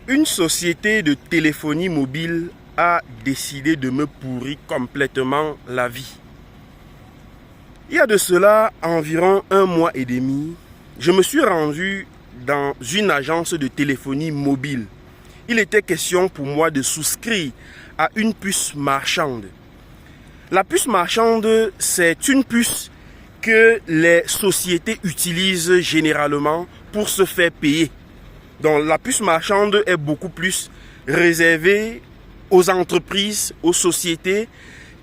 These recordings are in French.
Une société de téléphonie mobile a décidé de me pourrir complètement la vie. Il y a de cela environ 1 mois et demi, je me suis rendu dans une agence de téléphonie mobile. Il était question pour moi de souscrire à une puce marchande. La puce marchande, c'est une puce que les sociétés utilisent généralement pour se faire payer. Donc la puce marchande est beaucoup plus réservée aux entreprises, aux sociétés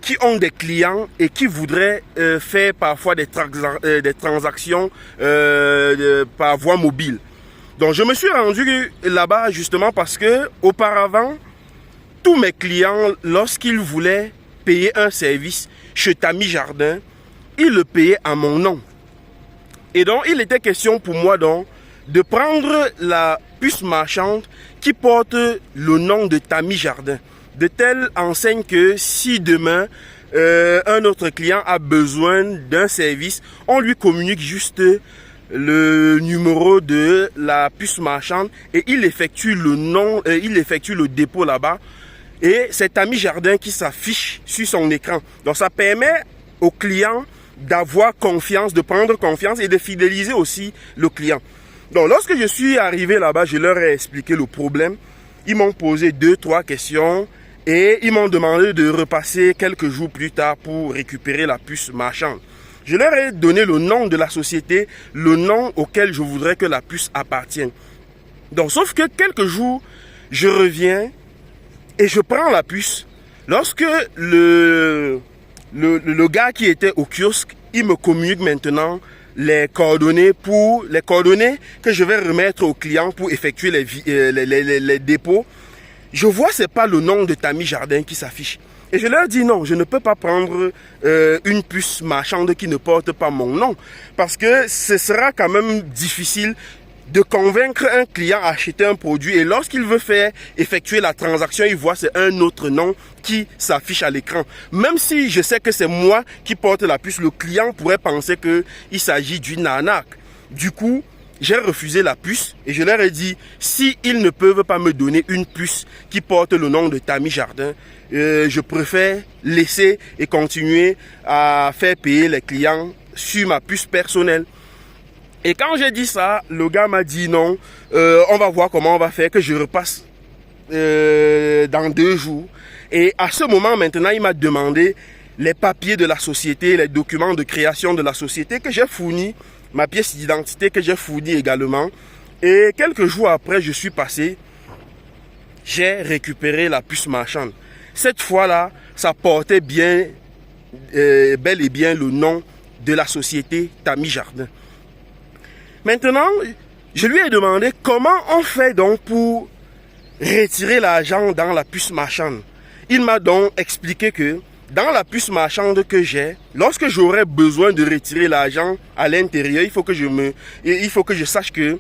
qui ont des clients et qui voudraient faire parfois des transactions par voie mobile. Donc je me suis rendu là-bas justement parce que auparavant, tous mes clients, lorsqu'ils voulaient payer un service chez Tami Jardin, ils le payaient à mon nom. Et donc il était question pour moi donc de prendre la puce marchande qui porte le nom de Tami Jardin, de telle enseigne que si demain un autre client a besoin d'un service, on lui communique juste le numéro de la puce marchande et il effectue le dépôt là-bas et c'est Tami Jardin qui s'affiche sur son écran. Donc ça permet au client d'avoir confiance, de prendre confiance et de fidéliser aussi le client. Donc lorsque je suis arrivé là-bas, je leur ai expliqué le problème. Ils m'ont posé 2-3 questions et ils m'ont demandé de repasser quelques jours plus tard pour récupérer la puce marchande. Je leur ai donné le nom de la société, le nom auquel je voudrais que la puce appartienne. Donc sauf que quelques jours, je reviens et je prends la puce. Lorsque le gars qui était au kiosque, il me communique maintenant les coordonnées que je vais remettre au client pour effectuer les dépôts. Je vois c'est pas le nom de Tami Jardin qui s'affiche. Et je leur dis non, je ne peux pas prendre une puce marchande qui ne porte pas mon nom. Parce que ce sera quand même difficile de convaincre un client à acheter un produit et lorsqu'il veut faire effectuer la transaction, il voit c'est un autre nom qui s'affiche à l'écran. Même si je sais que c'est moi qui porte la puce, le client pourrait penser qu'il s'agit d'une arnaque. Du coup, j'ai refusé la puce et je leur ai dit si ils ne peuvent pas me donner une puce qui porte le nom de Tami Jardin, je préfère laisser et continuer à faire payer les clients sur ma puce personnelle. Et quand j'ai dit ça, le gars m'a dit non, on va voir comment on va faire, que je repasse dans 2 jours. Et à ce moment maintenant, il m'a demandé les papiers de la société, les documents de création de la société que j'ai fournis, ma pièce d'identité que j'ai fournie également. Et quelques jours après, je suis passé, j'ai récupéré la puce marchande. Cette fois-là, ça portait bien, bel et bien le nom de la société Tami Jardin. Maintenant, je lui ai demandé comment on fait donc pour retirer l'argent dans la puce marchande. Il m'a donc expliqué que dans la puce marchande que j'ai, lorsque j'aurai besoin de retirer l'argent à l'intérieur, il faut que je sache que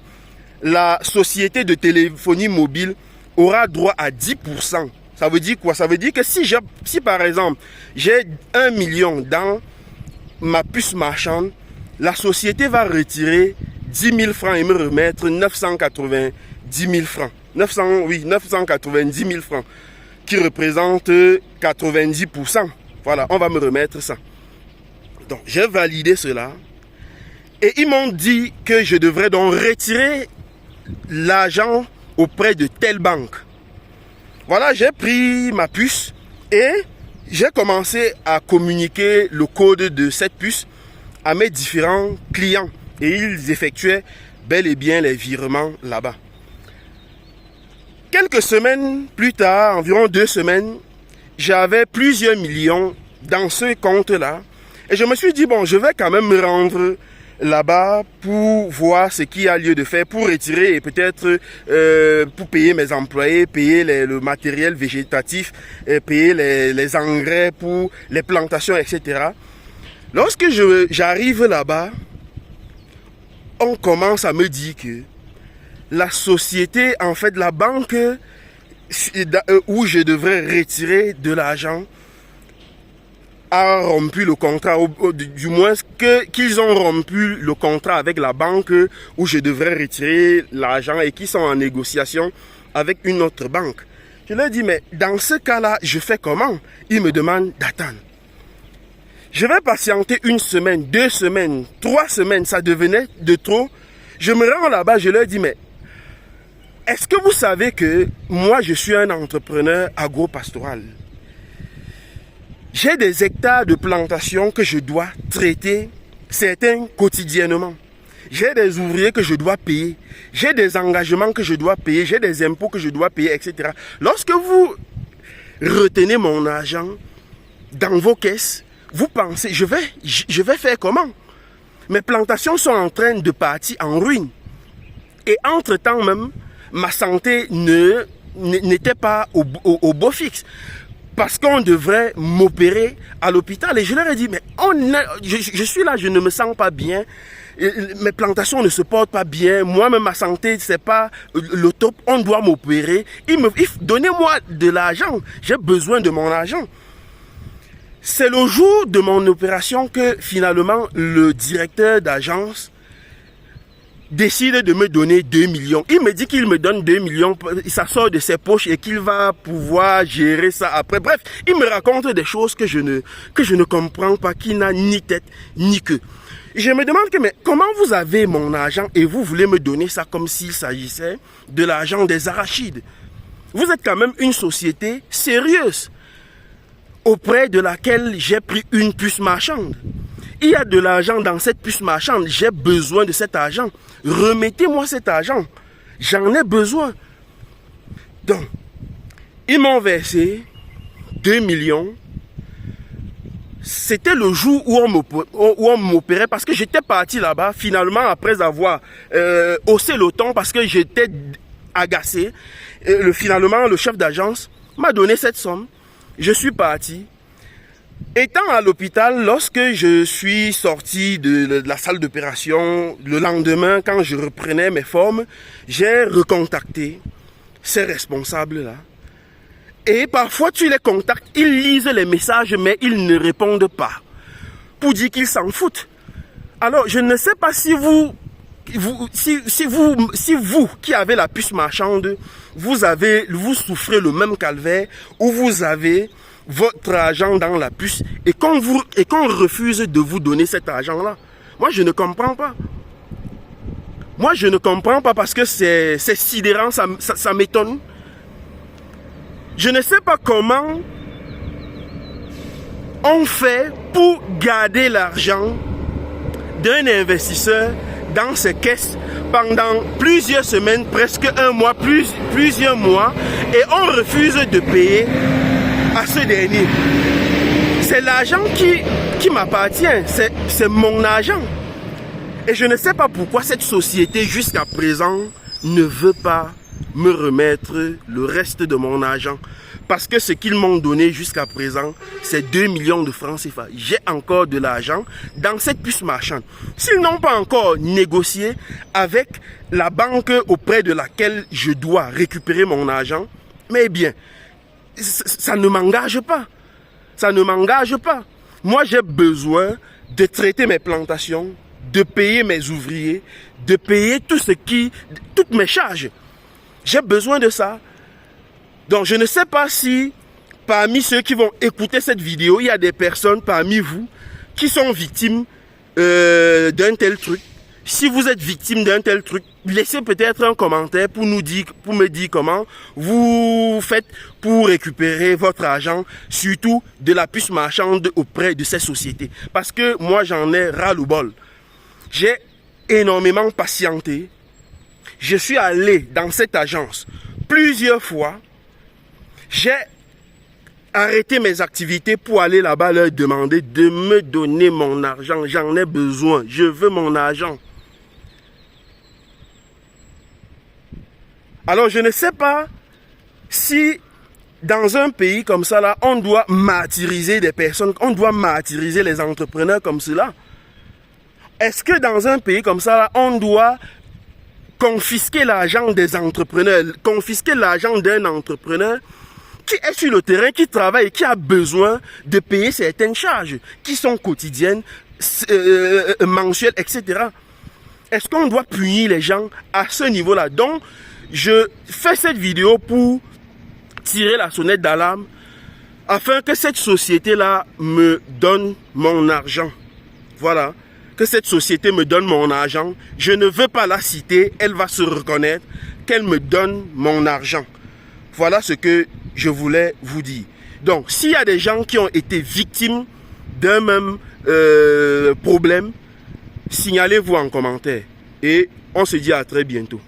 la société de téléphonie mobile aura droit à 10%. Ça veut dire quoi? Ça veut dire que si par exemple j'ai 1 million dans ma puce marchande, la société va retirer 10 000 francs et me remettre 990 000 francs. 990 000 francs, qui représente 90%. Voilà, on va me remettre ça. Donc, j'ai validé cela. Et ils m'ont dit que je devrais donc retirer l'argent auprès de telle banque. Voilà, j'ai pris ma puce et j'ai commencé à communiquer le code de cette puce à mes différents clients. Et ils effectuaient bel et bien les virements là-bas. Quelques semaines plus tard, environ 2 semaines, j'avais plusieurs millions dans ce compte-là. Et je me suis dit, bon, je vais quand même me rendre là-bas pour voir ce qu'il y a lieu de faire, pour retirer et peut-être pour payer mes employés, payer le matériel végétatif, payer les engrais pour les plantations, etc. Lorsque j'arrive là-bas, on commence à me dire que la société, en fait, la banque où je devrais retirer de l'argent, a rompu le contrat, du moins qu'ils ont rompu le contrat avec la banque où je devrais retirer l'argent et qui sont en négociation avec une autre banque. Je leur dis, mais dans ce cas-là, je fais comment? Ils me demandent d'attendre. Je vais patienter 1 semaine, 2 semaines, 3 semaines, ça devenait de trop. Je me rends là-bas, je leur dis, mais est-ce que vous savez que moi, je suis un entrepreneur agro-pastoral? J'ai des hectares de plantations que je dois traiter, certains quotidiennement. J'ai des ouvriers que je dois payer. J'ai des engagements que je dois payer. J'ai des impôts que je dois payer, etc. Lorsque vous retenez mon argent dans vos caisses, vous pensez, je vais faire comment? Mes plantations sont en train de partir en ruine. Et entre-temps même, ma santé n'était pas au beau fixe. Parce qu'on devrait m'opérer à l'hôpital. Et je leur ai dit, mais je suis là, je ne me sens pas bien. Mes plantations ne se portent pas bien. Moi-même, ma santé, c'est pas le top. On doit m'opérer. Donnez-moi de l'argent. J'ai besoin de mon argent. C'est le jour de mon opération que finalement, le directeur d'agence décide de me donner 2 millions. Il me dit qu'il me donne 2 millions, ça sort de ses poches et qu'il va pouvoir gérer ça après. Bref, il me raconte des choses que je ne comprends pas, qui n'a ni tête ni queue. Je me demande mais comment vous avez mon argent et vous voulez me donner ça comme s'il s'agissait de l'argent des arachides? Vous êtes quand même une société sérieuse auprès de laquelle j'ai pris une puce marchande. Il y a de l'argent dans cette puce marchande. J'ai besoin de cet argent. Remettez-moi cet argent. J'en ai besoin. Donc, ils m'ont versé 2 millions. C'était le jour où on m'opérait parce que j'étais parti là-bas. Finalement, après avoir haussé le ton parce que j'étais agacé, finalement, le chef d'agence m'a donné cette somme. Je suis parti. Étant à l'hôpital, lorsque je suis sorti de la salle d'opération, le lendemain, quand je reprenais mes formes, j'ai recontacté ces responsables-là. Et parfois, tu les contactes, ils lisent les messages, mais ils ne répondent pas. Pour dire qu'ils s'en foutent. Alors, je ne sais pas si vous qui avez la puce marchande, vous souffrez le même calvaire, ou vous avez votre argent dans la puce et qu'on refuse de vous donner cet argent-là. Moi, je ne comprends pas. Moi, je ne comprends pas parce que c'est sidérant, ça m'étonne. Je ne sais pas comment on fait pour garder l'argent d'un investisseur dans ses caisses pendant plusieurs semaines, presque un mois, plusieurs mois, et on refuse de payer à ce dernier. C'est l'argent qui m'appartient, c'est mon argent. Et je ne sais pas pourquoi cette société jusqu'à présent ne veut pas me remettre le reste de mon argent. Parce que ce qu'ils m'ont donné jusqu'à présent, c'est 2 millions de francs CFA. J'ai encore de l'argent dans cette puce marchande. S'ils n'ont pas encore négocié avec la banque auprès de laquelle je dois récupérer mon argent, mais bien, ça ne m'engage pas. Ça ne m'engage pas. Moi, j'ai besoin de traiter mes plantations, de payer mes ouvriers, de payer toutes mes charges. J'ai besoin de ça. Donc, je ne sais pas si parmi ceux qui vont écouter cette vidéo, il y a des personnes parmi vous qui sont victimes d'un tel truc. Si vous êtes victime d'un tel truc, laissez peut-être un commentaire pour me dire comment vous faites pour récupérer votre argent, surtout de la puce marchande auprès de ces sociétés. Parce que moi, j'en ai ras-le-bol. J'ai énormément patienté. Je suis allé dans cette agence plusieurs fois. J'ai arrêté mes activités pour aller là-bas leur demander de me donner mon argent. J'en ai besoin. Je veux mon argent. Alors, je ne sais pas si dans un pays comme ça, là, on doit martyriser des personnes, on doit martyriser les entrepreneurs comme cela. Est-ce que dans un pays comme ça, là, on doit confisquer l'argent des entrepreneurs, confisquer l'argent d'un entrepreneur qui est sur le terrain, qui travaille et qui a besoin de payer certaines charges qui sont quotidiennes, mensuelles, etc. Est-ce qu'on doit punir les gens à ce niveau-là? Donc, je fais cette vidéo pour tirer la sonnette d'alarme afin que cette société-là me donne mon argent. Voilà, que cette société me donne mon argent. Je ne veux pas la citer, elle va se reconnaître, qu'elle me donne mon argent. Voilà ce que je voulais vous dire. Donc, s'il y a des gens qui ont été victimes d'un même problème, signalez-vous en commentaire. Et on se dit à très bientôt.